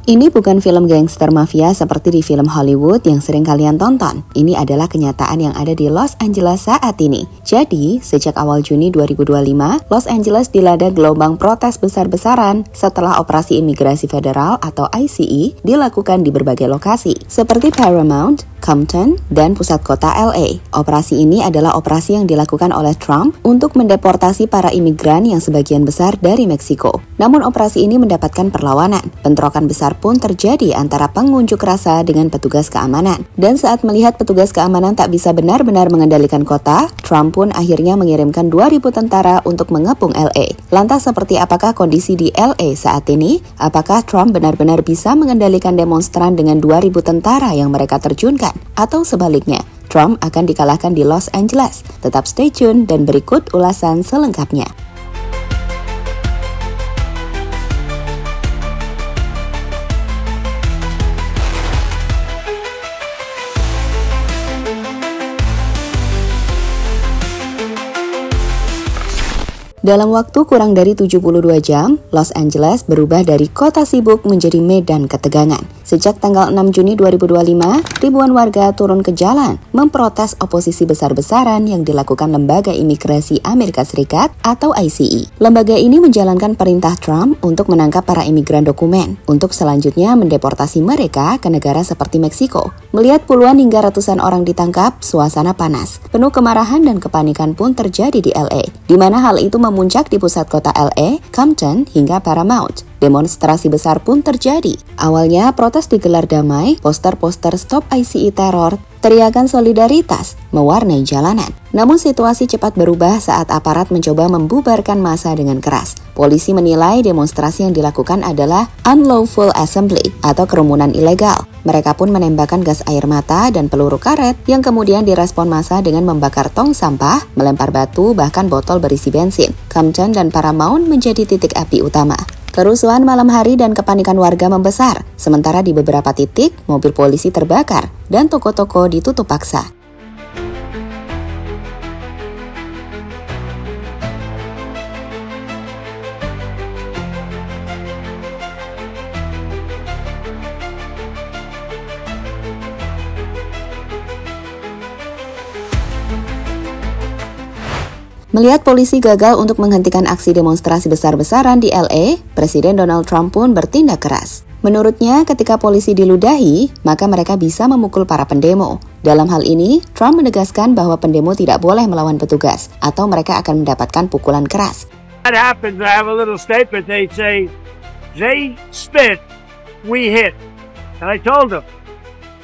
Ini bukan film gangster mafia seperti di film Hollywood yang sering kalian tonton. Ini adalah kenyataan yang ada di Los Angeles saat ini. Jadi, sejak awal Juni 2025, Los Angeles dilanda gelombang protes besar-besaran setelah operasi imigrasi federal atau ICE dilakukan di berbagai lokasi, seperti Paramount, Compton, dan pusat kota LA. Operasi ini adalah operasi yang dilakukan oleh Trump untuk mendeportasi para imigran yang sebagian besar dari Meksiko. Namun operasi ini mendapatkan perlawanan. Bentrokan besar pun terjadi antara pengunjuk rasa dengan petugas keamanan. Dan saat melihat petugas keamanan tak bisa benar-benar mengendalikan kota, Trump pun akhirnya mengirimkan 2.000 tentara untuk mengepung LA. Lantas seperti apakah kondisi di LA saat ini? Apakah Trump benar-benar bisa mengendalikan demonstran dengan 2.000 tentara yang mereka terjunkan? Atau sebaliknya, Trump akan dikalahkan di Los Angeles? Tetap stay tune dan berikut ulasan selengkapnya. Dalam waktu kurang dari 72 jam, Los Angeles berubah dari kota sibuk menjadi medan ketegangan. Sejak tanggal 6 Juni 2025, ribuan warga turun ke jalan memprotes oposisi besar-besaran yang dilakukan Lembaga Imigrasi Amerika Serikat atau ICE. Lembaga ini menjalankan perintah Trump untuk menangkap para imigran dokumen, untuk selanjutnya mendeportasi mereka ke negara seperti Meksiko. Melihat puluhan hingga ratusan orang ditangkap, suasana panas. Penuh kemarahan dan kepanikan pun terjadi di LA, di mana hal itu memuncak di pusat kota LA, Compton, hingga Paramount. Demonstrasi besar pun terjadi. Awalnya protes digelar damai, poster-poster Stop ICE Terror, teriakan solidaritas mewarnai jalanan. Namun situasi cepat berubah saat aparat mencoba membubarkan massa dengan keras. Polisi menilai demonstrasi yang dilakukan adalah unlawful assembly atau kerumunan ilegal. Mereka pun menembakkan gas air mata dan peluru karet yang kemudian direspon massa dengan membakar tong sampah, melempar batu, bahkan botol berisi bensin. Compton dan Paramount menjadi titik api utama. Kerusuhan malam hari dan kepanikan warga membesar, sementara di beberapa titik mobil polisi terbakar dan toko-toko ditutup paksa. Melihat polisi gagal untuk menghentikan aksi demonstrasi besar-besaran di LA, Presiden Donald Trump pun bertindak keras. Menurutnya, ketika polisi diludahi, maka mereka bisa memukul para pendemo. Dalam hal ini, Trump menegaskan bahwa pendemo tidak boleh melawan petugas, atau mereka akan mendapatkan pukulan keras. That happens, I have a little statement, they say, they spit, we hit. And I told them,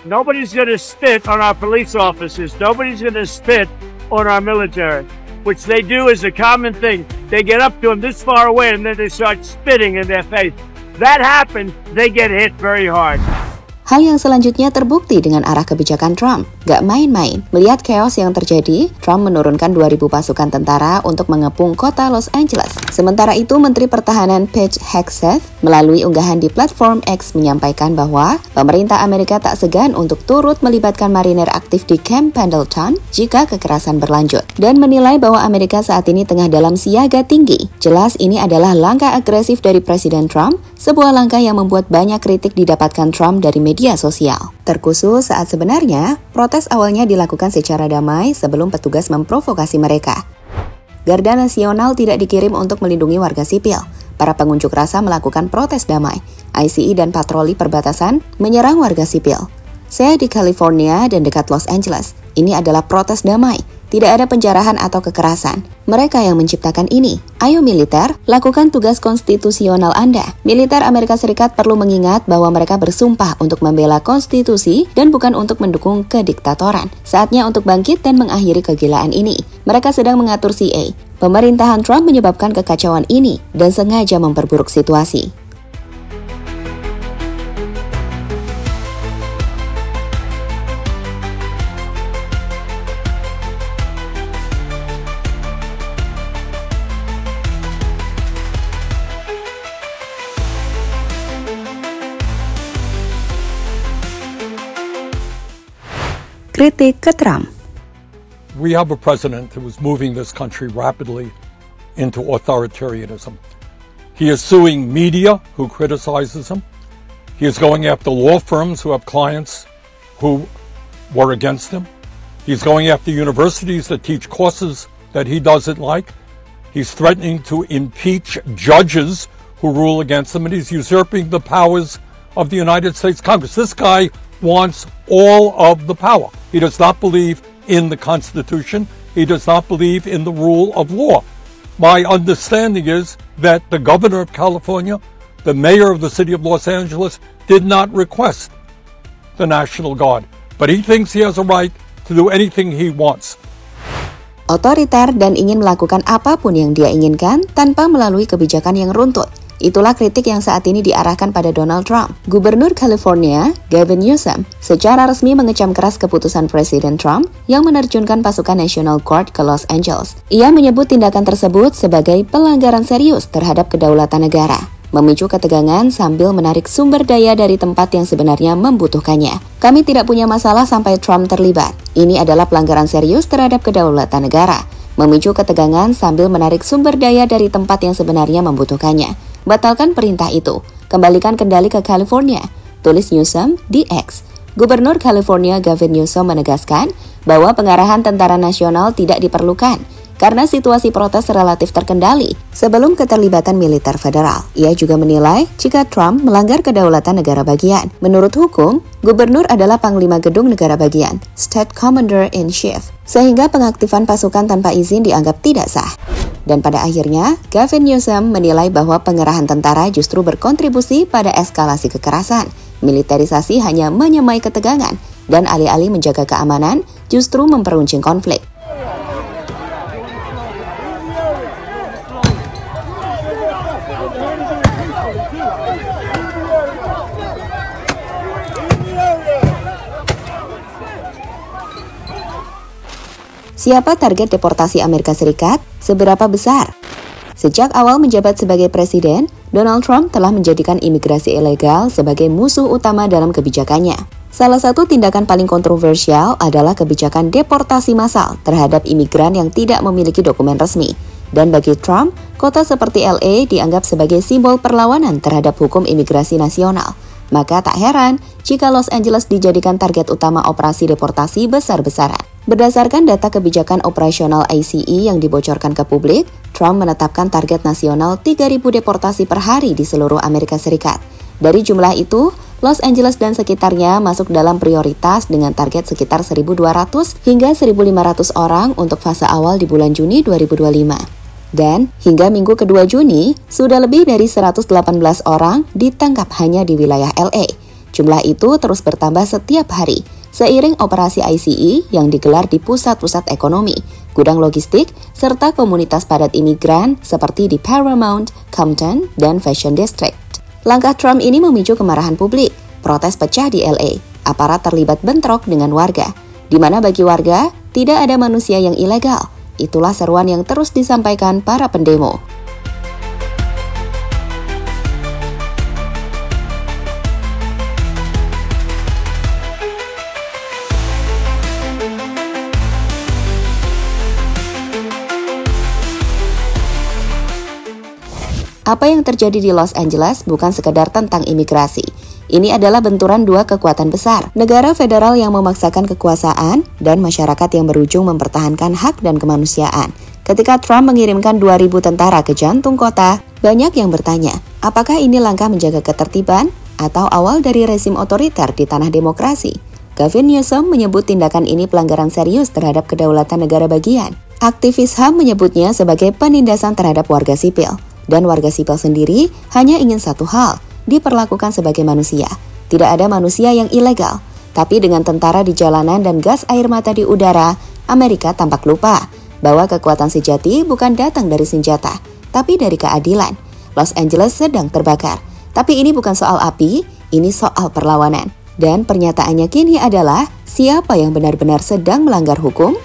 nobody's going to spit on our police officers, nobody's going to spit on our military. Which they do is a common thing. They get up to them this far away and then they start spitting in their face. That happens, they get hit very hard. Hal yang selanjutnya terbukti dengan arah kebijakan Trump. Gak main-main. Melihat chaos yang terjadi, Trump menurunkan 2.000 pasukan tentara untuk mengepung kota Los Angeles. Sementara itu, Menteri Pertahanan Pete Hegseth melalui unggahan di platform X menyampaikan bahwa pemerintah Amerika tak segan untuk turut melibatkan marinir aktif di Camp Pendleton jika kekerasan berlanjut, dan menilai bahwa Amerika saat ini tengah dalam siaga tinggi. Jelas ini adalah langkah agresif dari Presiden Trump, sebuah langkah yang membuat banyak kritik didapatkan Trump dari media sosial. Terkhusus saat sebenarnya protes awalnya dilakukan secara damai sebelum petugas memprovokasi mereka. Garda Nasional tidak dikirim untuk melindungi warga sipil. Para pengunjuk rasa melakukan protes damai. ICE dan patroli perbatasan menyerang warga sipil. Saya di California dan dekat Los Angeles. Ini adalah protes damai. Tidak ada penjarahan atau kekerasan. Mereka yang menciptakan ini. Ayo militer, lakukan tugas konstitusional Anda. Militer Amerika Serikat perlu mengingat bahwa mereka bersumpah untuk membela konstitusi dan bukan untuk mendukung kediktatoran. Saatnya untuk bangkit dan mengakhiri kegilaan ini. Mereka sedang mengatur CA. Pemerintahan Trump menyebabkan kekacauan ini dan sengaja memperburuk situasi. Kritik ke Trump. We have a president who is moving this country rapidly into authoritarianism. He is suing media who criticizes him. He is going after law firms who have clients who were against him. He's going after universities that teach courses that he doesn't like. He's threatening to impeach judges who rule against him, and he's usurping the powers of the United States Congress. This guy wants all of the power. He does not believe in the Constitution. He does not believe in the rule of law. My understanding is that the governor of California, the mayor of the city of Los Angeles, did not request the National Guard, but he thinks he has a right to do anything he wants. Otoriter dan ingin melakukan apapun yang dia inginkan tanpa melalui kebijakan yang runtut. Itulah kritik yang saat ini diarahkan pada Donald Trump. Gubernur California, Gavin Newsom, secara resmi mengecam keras keputusan Presiden Trump yang menerjunkan pasukan National Guard ke Los Angeles. Ia menyebut tindakan tersebut sebagai pelanggaran serius terhadap kedaulatan negara, memicu ketegangan sambil menarik sumber daya dari tempat yang sebenarnya membutuhkannya. Kami tidak punya masalah sampai Trump terlibat. Ini adalah pelanggaran serius terhadap kedaulatan negara, memicu ketegangan sambil menarik sumber daya dari tempat yang sebenarnya membutuhkannya. Batalkan perintah itu, kembalikan kendali ke California, tulis Newsom di X. Gubernur California Gavin Newsom menegaskan bahwa pengarahan tentara nasional tidak diperlukan karena situasi protes relatif terkendali sebelum keterlibatan militer federal. Ia juga menilai jika Trump melanggar kedaulatan negara bagian. Menurut hukum, gubernur adalah panglima gedung negara bagian, State Commander-in-Chief, sehingga pengaktifan pasukan tanpa izin dianggap tidak sah. Dan pada akhirnya, Gavin Newsom menilai bahwa pengerahan tentara justru berkontribusi pada eskalasi kekerasan. Militerisasi hanya menyemai ketegangan, dan alih-alih menjaga keamanan, justru memperuncing konflik. Siapa target deportasi Amerika Serikat? Seberapa besar? Sejak awal menjabat sebagai presiden, Donald Trump telah menjadikan imigrasi ilegal sebagai musuh utama dalam kebijakannya. Salah satu tindakan paling kontroversial adalah kebijakan deportasi massal terhadap imigran yang tidak memiliki dokumen resmi. Dan bagi Trump, kota seperti LA dianggap sebagai simbol perlawanan terhadap hukum imigrasi nasional. Maka tak heran jika Los Angeles dijadikan target utama operasi deportasi besar-besaran. Berdasarkan data kebijakan operasional ICE yang dibocorkan ke publik, Trump menetapkan target nasional 3.000 deportasi per hari di seluruh Amerika Serikat. Dari jumlah itu, Los Angeles dan sekitarnya masuk dalam prioritas dengan target sekitar 1.200 hingga 1.500 orang untuk fase awal di bulan Juni 2025. Dan hingga minggu kedua Juni, sudah lebih dari 118 orang ditangkap hanya di wilayah LA. Jumlah itu terus bertambah setiap hari, seiring operasi ICE yang digelar di pusat-pusat ekonomi, gudang logistik, serta komunitas padat imigran seperti di Paramount, Compton, dan Fashion District. Langkah Trump ini memicu kemarahan publik, protes pecah di LA, aparat terlibat bentrok dengan warga, di mana bagi warga tidak ada manusia yang ilegal. Itulah seruan yang terus disampaikan para pendemo. Apa yang terjadi di Los Angeles bukan sekedar tentang imigrasi. Ini adalah benturan dua kekuatan besar, negara federal yang memaksakan kekuasaan dan masyarakat yang berujung mempertahankan hak dan kemanusiaan. Ketika Trump mengirimkan 2.000 tentara ke jantung kota, banyak yang bertanya, apakah ini langkah menjaga ketertiban atau awal dari rezim otoriter di tanah demokrasi? Gavin Newsom menyebut tindakan ini pelanggaran serius terhadap kedaulatan negara bagian. Aktivis HAM menyebutnya sebagai penindasan terhadap warga sipil. Dan warga sipil sendiri hanya ingin satu hal, diperlakukan sebagai manusia. Tidak ada manusia yang ilegal. Tapi dengan tentara di jalanan dan gas air mata di udara, Amerika tampak lupa bahwa kekuatan sejati bukan datang dari senjata, tapi dari keadilan. Los Angeles sedang terbakar. Tapi ini bukan soal api, ini soal perlawanan. Dan pernyataannya kini adalah, siapa yang benar-benar sedang melanggar hukum?